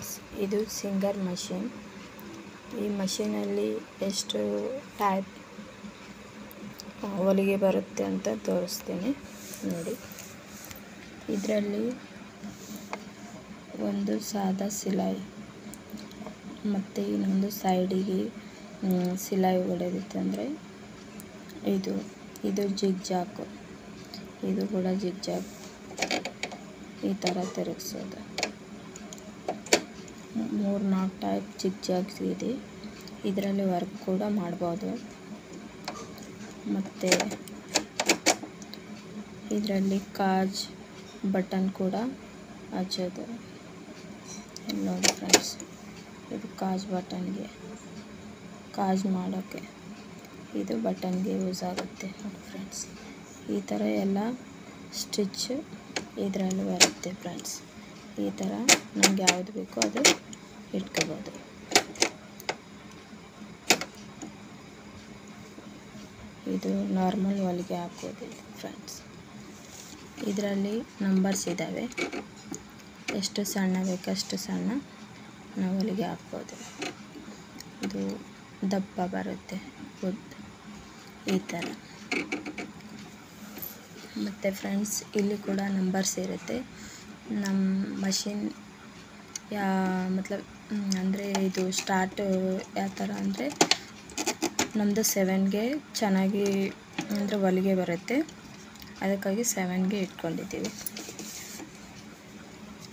Friends, ಇದು singer machine. ಈ ಮಷೀನಲ್ಲಿ ಎಷ್ಟು ಟೈಪ್ ಹೊಲಿಗೆ ಬರುತ್ತೆ ಅಂತ ತೋರಿಸ್ತೀನಿ ನೋಡಿ. ಇದರಲ್ಲಿ ಒಂದು ಸಾದಾ ಸಿಲಾಯಿ ಮತ್ತು ಇನ್ನೊಂದು ಸೈಡಿಗೆ ಸಿಲಾಯಿ ಹೊಡೆದಿತ್ತಂದರೆ ಇದು ಜಿಗ್ಜಾಗ್, ಇದು ಕೂಡ ಜಿಗ್ಜಾಗ್. ಈ ಥರ ತಿರುಗಿಸೋದು. 3-4 ಟೈಪ್ ಜಿಗ್ಜಾಗ್ಸ್ ಇದೆ. ಇದರಲ್ಲಿ ವರ್ಕ್ ಕೂಡ ಮಾಡ್ಬೋದು. ಮತ್ತು ಇದರಲ್ಲಿ ಕಾಜ್ ಬಟನ್ ಕೂಡ ಹಚ್ಚೋದು ನೋಡಿ ಫ್ರೆಂಡ್ಸ್. ಇದು ಕಾಜ್ ಬಟನ್ಗೆ, ಕಾಜ್ ಮಾಡೋಕ್ಕೆ ಇದು ಬಟನ್ಗೆ ಯೂಸ್ ಆಗುತ್ತೆ ನೋಡಿ ಫ್ರೆಂಡ್ಸ್. ಈ ಥರ ಎಲ್ಲ ಸ್ಟಿಚ್ ಇದರಲ್ಲಿ ಬರುತ್ತೆ ಫ್ರೆಂಡ್ಸ್. ಈ ಥರ ನಮ್ಗೆ ಯಾವುದು ಬೇಕೋ ಅದು ಇಟ್ಕೋಬೋದು. ಇದು ನಾರ್ಮಲ್ ಹೊಲಿಗೆ ಹಾಕೋದು ಫ್ರೆಂಡ್ಸ್. ಇದರಲ್ಲಿ ನಂಬರ್ಸ್ ಇದ್ದಾವೆ. ಎಷ್ಟು ಸಣ್ಣ ಬೇಕಷ್ಟು ಸಣ್ಣ ನಾವು ಹೊಲಿಗೆ ಹಾಕ್ಬೋದು. ಇದು ದಪ್ಪ ಬರುತ್ತೆ ಉದ್ದ ಈ ಥರ. ಮತ್ತು ಫ್ರೆಂಡ್ಸ್, ಇಲ್ಲಿ ಕೂಡ ನಂಬರ್ಸ್ ಇರುತ್ತೆ. ನಮ್ಮ ಮಷಿನ್ ಅಂದರೆ ಇದು ಸ್ಟಾರ್ಟ್ ಯಾವ ಥರ ಅಂದರೆ ನಮ್ಮದು 7ಗೆ ಚೆನ್ನಾಗಿ ಅಂದರೆ ಹೊಲಿಗೆ ಬರುತ್ತೆ. ಅದಕ್ಕಾಗಿ 7ಗೆ ಇಟ್ಕೊಂಡಿದ್ದೀವಿ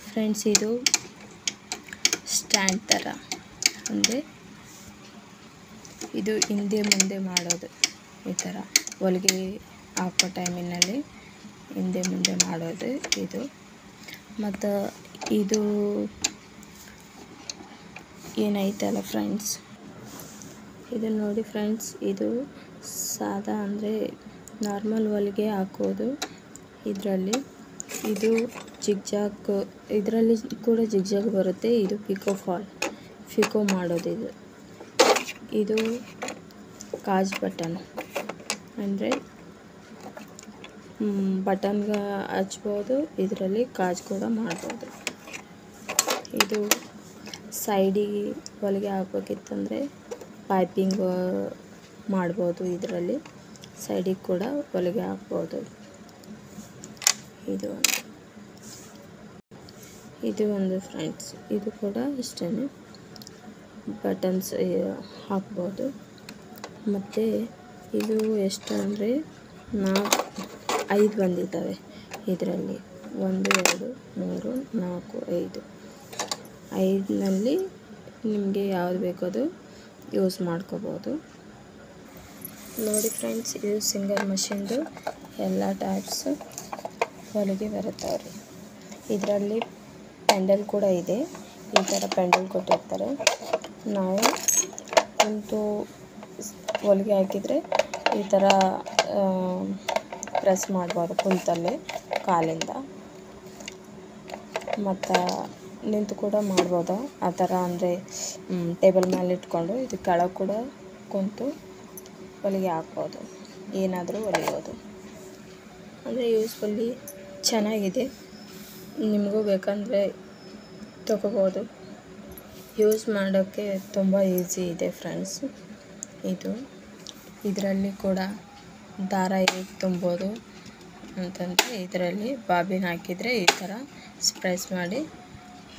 ಫ್ರೆಂಡ್ಸ್. ಇದು ಸ್ಟ್ಯಾಂಡ್ ಥರ, ಅಂದರೆ ಇದು ಹಿಂದೆ ಮುಂದೆ ಮಾಡೋದು. ಈ ಥರ ಹೊಲಿಗೆ ಹಾಕೋ ಟೈಮಿನಲ್ಲಿ ಹಿಂದೆ ಮುಂದೆ ಮಾಡೋದು ಇದು. ಮತ್ತು ಇದು ಏನೈತಲ್ಲ ಫ್ರೆಂಡ್ಸ್, ಇದು ನೋಡಿ ಫ್ರೆಂಡ್ಸ್. ಇದು ಸಾದಾ ಅಂದರೆ ನಾರ್ಮಲ್ ಹೊಲಿಗೆ ಹಾಕೋದು ಇದರಲ್ಲಿ. ಇದು ಜಿಗ್ಜಾಗ್, ಇದರಲ್ಲಿ ಕೂಡ ಜಿಗ್ಜಾಗ್ ಬರುತ್ತೆ. ಇದು ಪಿಕೋ ಮಾಡೋದು ಇದು. ಇದು ಕಾಜ್ ಬಟನ್, ಅಂದರೆ ಬಟನ್ಗೆ ಹಚ್ಬೋದು. ಇದರಲ್ಲಿ ಕಾಜ್ ಕೂಡ ಮಾಡ್ಬೋದು. ಇದು ಸೈಡಿಗೆ ಹೊಲಿಗೆ ಹಾಕಬೇಕಿತ್ತಂದರೆ ಪೈಪಿಂಗ್ ಮಾಡ್ಬೋದು. ಇದರಲ್ಲಿ ಸೈಡಿಗೆ ಕೂಡ ಹೊಲಿಗೆ ಹಾಕ್ಬೋದು. ಇದು ಒಂದು ಫ್ರೆಂಡ್ಸ್. ಇದು ಕೂಡ ಅಷ್ಟೇ ಬಟನ್ಸ್ ಹಾಕ್ಬೋದು. ಮತ್ತು ಇದು ಎಷ್ಟು ಅಂದರೆ 5 ಬಂದಿದ್ದಾವೆ ಇದರಲ್ಲಿ. 1 2 3 4 5. 5ನಲ್ಲಿ ನಿಮಗೆ ಯಾವುದು ಬೇಕೋ ಅದು ಯೂಸ್ ಮಾಡ್ಕೋಬೋದು ನೋಡಿ ಫ್ರೆಂಡ್ಸ್. ಇದು ಸಿಂಗರ್ ಮಷೀನ್ದು ಎಲ್ಲ ಟೈಪ್ಸ್ ಹೊಲಿಗೆ ಬರುತ್ತವ್ರಿ. ಇದರಲ್ಲಿ ಪೆಂಡಲ್ ಕೂಡ ಇದೆ. ಈ ಥರ ಪೆಂಡಲ್ ಕೊಟ್ಟಿರ್ತಾರೆ. ನಾವು ಕುಂತು ಹೊಲಿಗೆ ಹಾಕಿದರೆ ಈ ಥರ ಪ್ರೆಸ್ ಮಾಡ್ಬೋದು ಕುಂತಲ್ಲೇ ಕಾಲಿಂದ. ಮತ್ತು ನಿಂತು ಕೂಡ ಮಾಡ್ಬೋದು ಆ ಥರ. ಅಂದರೆ ಟೇಬಲ್ ಮೇಲೆ ಇಟ್ಕೊಂಡು ಇದು ಕೆಳಗೆ ಕೂಡ ಕುಂತು ಹೊಲಿಗೆ ಹಾಕ್ಬೋದು, ಏನಾದರೂ ಹೊಲಿಬೋದು. ಅಂದರೆ ಯೂಸ್ಫುಲ್ಲಿ ಚೆನ್ನಾಗಿದೆ. ನಿಮಗೂ ಬೇಕಂದರೆ ತಗೋಬೋದು. ಯೂಸ್ ಮಾಡೋಕ್ಕೆ ತುಂಬ ಈಸಿ ಇದೆ ಫ್ರೆಂಡ್ಸ್. ಇದರಲ್ಲಿ ಕೂಡ ದಾರ ಹೇಗೆ ತುಂಬೋದು ಅಂತಂದರೆ ಇದರಲ್ಲಿ ಬಾಬಿನ್ ಹಾಕಿದರೆ ಈ ಥರ ಪ್ರೆಸ್ ಮಾಡಿ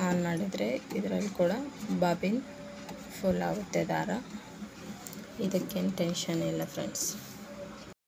ಆನ್ ಮಾಡಿದರೆ ಇದರಲ್ಲಿ ಕೂಡ ಬಾಬಿನ್ ಫುಲ್ ಆಗುತ್ತೆ ದಾರ. ಇದಕ್ಕೇನು ಟೆನ್ಷನ್ ಇಲ್ಲ ಫ್ರೆಂಡ್ಸ್.